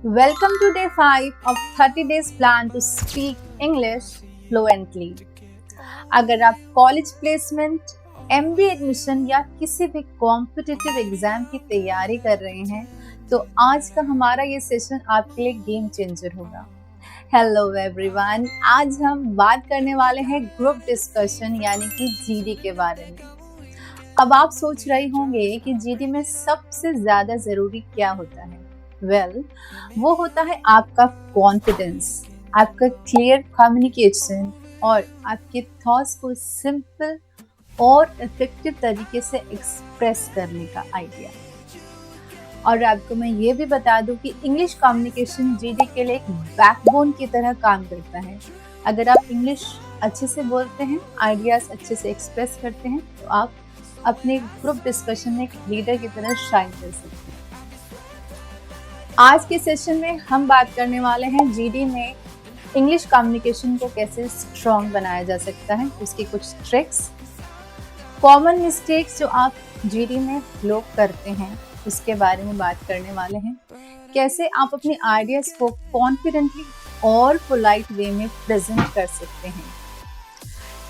Welcome to day 5 of 30 days plan to speak English fluently. अगर आप college placement, MBA admission या किसी भी कॉम्पिटिटिव एग्जाम की तैयारी कर रहे हैं तो आज का हमारा ये सेशन आपके लिए गेम चेंजर होगा। हेलो एवरीवन, आज हम बात करने वाले हैं ग्रुप डिस्कशन यानी कि जीडी के बारे में। अब आप सोच रहे होंगे कि जीडी में सबसे ज्यादा जरूरी क्या होता है। वो होता है आपका कॉन्फिडेंस, आपका क्लियर कम्युनिकेशन और आपके थॉट्स को सिंपल और इफेक्टिव तरीके से एक्सप्रेस करने का आइडिया। और आपको मैं ये भी बता दूं कि इंग्लिश कम्युनिकेशन जीडी के लिए एक बैकबोन की तरह काम करता है। अगर आप इंग्लिश अच्छे से बोलते हैं, आइडियाज अच्छे से एक्सप्रेस करते हैं तो आप अपने ग्रुप डिस्कशन में एक लीडर की तरह शाइन कर सकते हैं। आज के सेशन में हम बात करने वाले हैं जीडी में इंग्लिश कम्युनिकेशन को कैसे स्ट्रॉन्ग बनाया जा सकता है, उसके कुछ ट्रिक्स, कॉमन मिस्टेक्स जो आप जीडी में लोग करते हैं उसके बारे में बात करने वाले हैं, कैसे आप अपने आइडियाज को कॉन्फिडेंटली और पोलाइट वे में प्रेजेंट कर सकते हैं।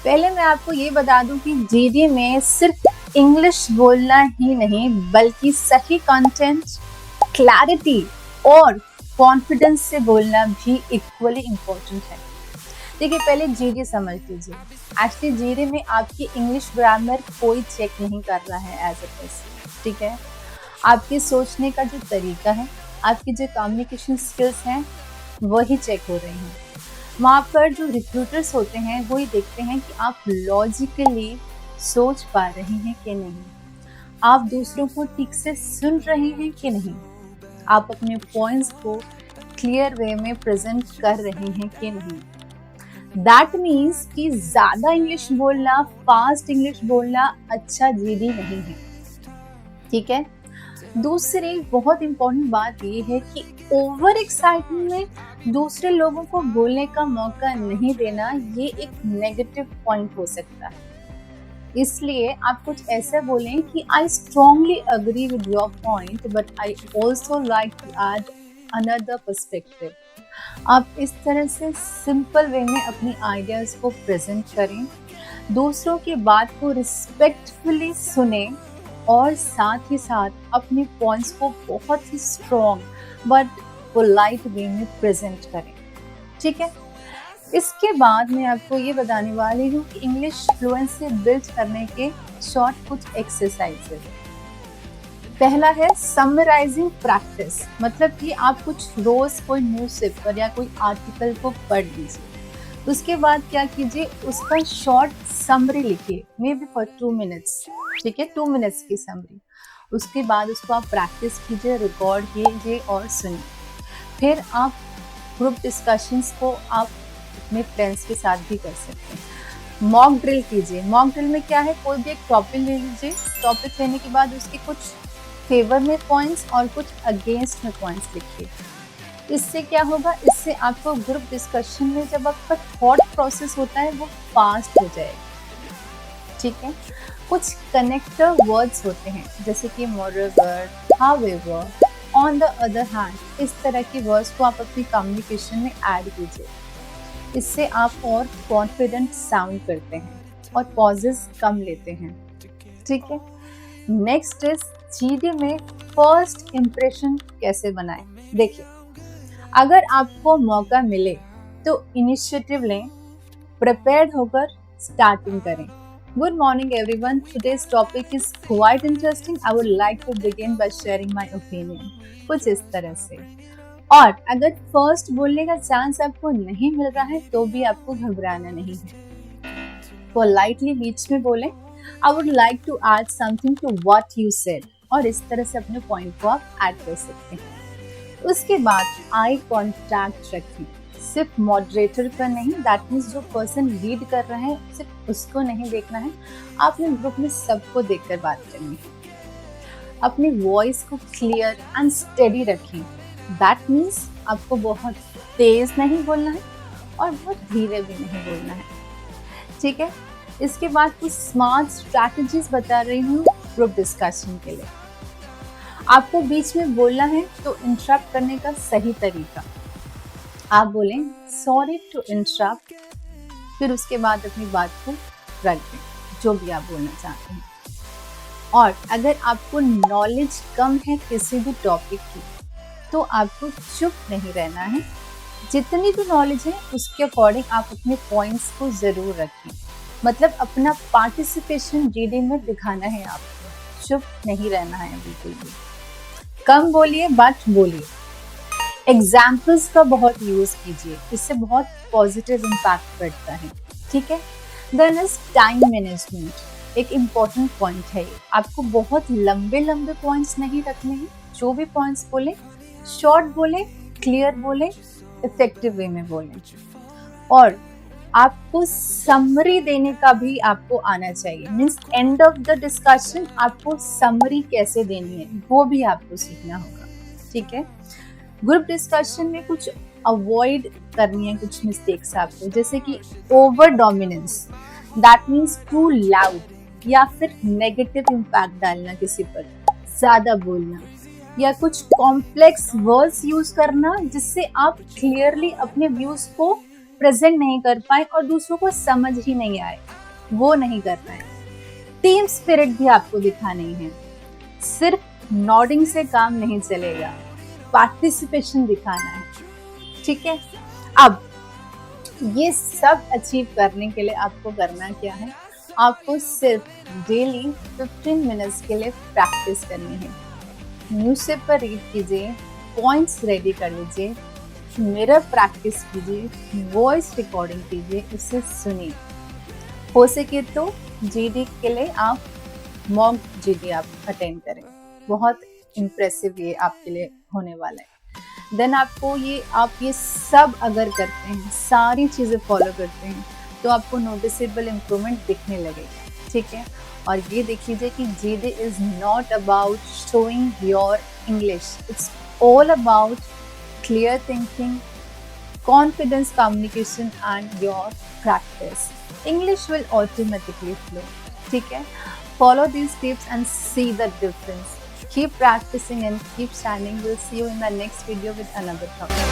पहले मैं आपको ये बता दूं कि जीडी में सिर्फ इंग्लिश बोलना ही नहीं बल्कि सही कंटेंट, क्लैरिटी और कॉन्फिडेंस से बोलना भी इक्वली इम्पोर्टेंट है। देखिए, पहले जीडी समझ लीजिए। एक्चुअली जीडी में आपकी इंग्लिश ग्रामर कोई चेक नहीं कर रहा है एज ए पर्सन, ठीक है। आपके सोचने का जो तरीका है, आपकी जो कम्युनिकेशन स्किल्स हैं वही चेक हो रहे हैं। वहाँ पर जो रिक्रूटर्स होते हैं वो ही देखते हैं कि आप लॉजिकली सोच पा रहे हैं कि नहीं, आप दूसरों को ठीक से सुन रहे हैं कि नहीं, आप अपने पॉइंट्स को क्लियर वे में प्रेजेंट कर रहे हैं कि नहीं। दैट मीन्स कि ज़्यादा इंग्लिश बोलना, फास्ट इंग्लिश बोलना अच्छा जीडी नहीं है, ठीक है। दूसरी बहुत इम्पोर्टेंट बात ये है कि ओवर एक्साइटमेंट में दूसरे लोगों को बोलने का मौका नहीं देना, ये एक नेगेटिव पॉइंट हो सकता है। इसलिए आप कुछ ऐसा बोलें कि I strongly agree with your point but I also like to add another perspective. आप इस तरह से सिंपल वे में अपनी आइडियाज़ को प्रेजेंट करें, दूसरों की बात को रिस्पेक्टफुली सुने और साथ ही साथ अपने पॉइंट्स को बहुत ही स्ट्रॉन्ग बट पोलाइट वे में प्रेजेंट करें, ठीक है। इसके बाद मैं आपको ये बताने वाली हूँ कि इंग्लिश फ्लुएंसी बिल्ड करने के शॉर्ट कुछ एक्सरसाइजेस। पहला है समराइजिंग प्रैक्टिस, मतलब कि आप कुछ रोज कोई न्यूज़पेपर या कोई आर्टिकल को पढ़ लीजिए, उसके बाद क्या कीजिए, उसका शॉर्ट समरी लिखिए, मे बी फॉर 2 मिनट्स, ठीक है, 2 मिनट्स की समरी। उसके बाद उसको आप प्रैक्टिस कीजिए, रिकॉर्ड कीजिए और सुनिए। फिर आप ग्रुप डिस्कशंस को आप अपने फ्रेंड्स के साथ भी कर सकते हैं। मॉक ड्रिल कीजिए। मॉक ड्रिल में क्या है, कोई भी एक टॉपिक ले लीजिए, टॉपिक लेने के बाद उसके कुछ फेवर में पॉइंट्स और कुछ अगेंस्ट में पॉइंट्स लिखिए। इससे क्या होगा, इससे आपको ग्रुप डिस्कशन में जब आपका थॉट प्रोसेस होता है वो फास्ट हो जाएगा, ठीक है। कुछ कनेक्टर वर्ड्स होते हैं जैसे कि मोreover, however, on the other hand, इस तरह के वर्ड्स को आप अपनी कम्युनिकेशन में ऐड कीजिए। इससे आप और कॉन्फिडेंट साउंड करते हैं और पॉजेस कम लेते हैं, ठीक है। नेक्स्ट इज जीडी में फर्स्ट इम्प्रेशन कैसे बनाएं। देखिए, अगर आपको मौका मिले तो इनिशिएटिव लें, प्रिपेयर्ड होकर स्टार्टिंग करें। Good morning everyone, today's topic is quite interesting, I would like to begin by sharing my opinion, कुछ इस तरह से। और अगर फर्स्ट बोलने का चांस आपको नहीं मिल रहा है तो भी आपको घबराना नहीं है। पोलाइटली बीच में बोलें, I would like to add something to what you said, और इस तरह से अपने पॉइंट को आप ऐड कर सकते हैं। उसके बाद आई कॉन्टैक्ट रखें, सिर्फ मॉडरेटर का नहीं, दैट मीन्स जो पर्सन लीड कर रहा है सिर्फ उसको नहीं देखना है, आपने ग्रुप में सबको देखकर बात करनी है। अपनी वॉइस को क्लियर एंड स्टेडी रखें, दैट मीन्स आपको बहुत तेज नहीं बोलना है और बहुत धीरे भी नहीं बोलना है, ठीक है। इसके बाद कुछ स्मार्ट स्ट्रैटेजीज बता रही हूँ ग्रुप डिस्कशन के लिए। आपको बीच में बोलना है तो इंटरप्ट करने का सही तरीका, आप बोलें सॉरी टू इंटरप्ट, फिर उसके बाद अपनी बात को रख दें, जो भी आप बोलना चाहते हैं। और अगर आपको नॉलेज कम है किसी भी टॉपिक की, तो आपको चुप नहीं रहना है। जितनी भी नॉलेज है उसके अकॉर्डिंग आप अपने पॉइंट्स को ज़रूर रखें, मतलब अपना पार्टिसिपेशन रीडिंग में दिखाना है आपको, चुप नहीं रहना है बिल्कुल भी। कम बोलिए बट बोलिए। एग्जाम्पल्स का बहुत यूज़ कीजिए, इससे बहुत पॉजिटिव इम्पैक्ट पड़ता है, ठीक है। देन इज टाइम मैनेजमेंट, एक इम्पॉर्टेंट पॉइंट है ये। आपको बहुत लंबे लंबे पॉइंट्स नहीं रखने हैं, जो भी पॉइंट्स बोले शॉर्ट बोले, क्लियर बोले, इफेक्टिव वे में बोले। और आपको समरी देने का भी आपको आना चाहिए, means end of the discussion आपको समरी कैसे देनी है वो भी आपको सीखना होगा, ठीक है। ग्रुप डिस्कशन में कुछ अवॉइड करनी है कुछ मिस्टेक्स आपको, जैसे कि over dominance, that means too loud, या फिर नेगेटिव इम्पैक्ट डालना किसी पर, ज्यादा बोलना, या कुछ कॉम्प्लेक्स वर्ड्स यूज करना जिससे आप क्लियरली अपने व्यूज को प्रेजेंट नहीं कर पाए और दूसरों को समझ ही नहीं आए, वो नहीं करना है। टीम स्पिरिट भी आपको दिखानी है, सिर्फ नॉडिंग से काम नहीं चलेगा, पार्टिसिपेशन दिखाना है, ठीक है। अब ये सब अचीव करने के लिए आपको करना क्या है, आपको सिर्फ डेली 15 मिनट्स के लिए प्रैक्टिस करनी है। न्यूज़पेपर रीड कीजिए, पॉइंट्स रेडी कर लीजिए, मिरर प्रैक्टिस कीजिए, वॉइस रिकॉर्डिंग कीजिए, उसे सुनिए। हो सके तो जीडी के लिए आप मॉक जीडी आप अटेंड करें, बहुत इम्प्रेसिव ये आपके लिए होने वाला है। देन आपको आप ये सब अगर करते हैं, सारी चीज़ें फॉलो करते हैं, तो आपको नोटिसेबल इम्प्रूवमेंट दिखने लगेगा, ठीक है। और ये देख लीजिए कि GD is not about showing your English, it's all about clear thinking, confidence, communication and your practice. English will automatically flow, ठीक है। Follow these tips and see the difference. Keep practicing and keep shining. We'll see you in the next video with another topic.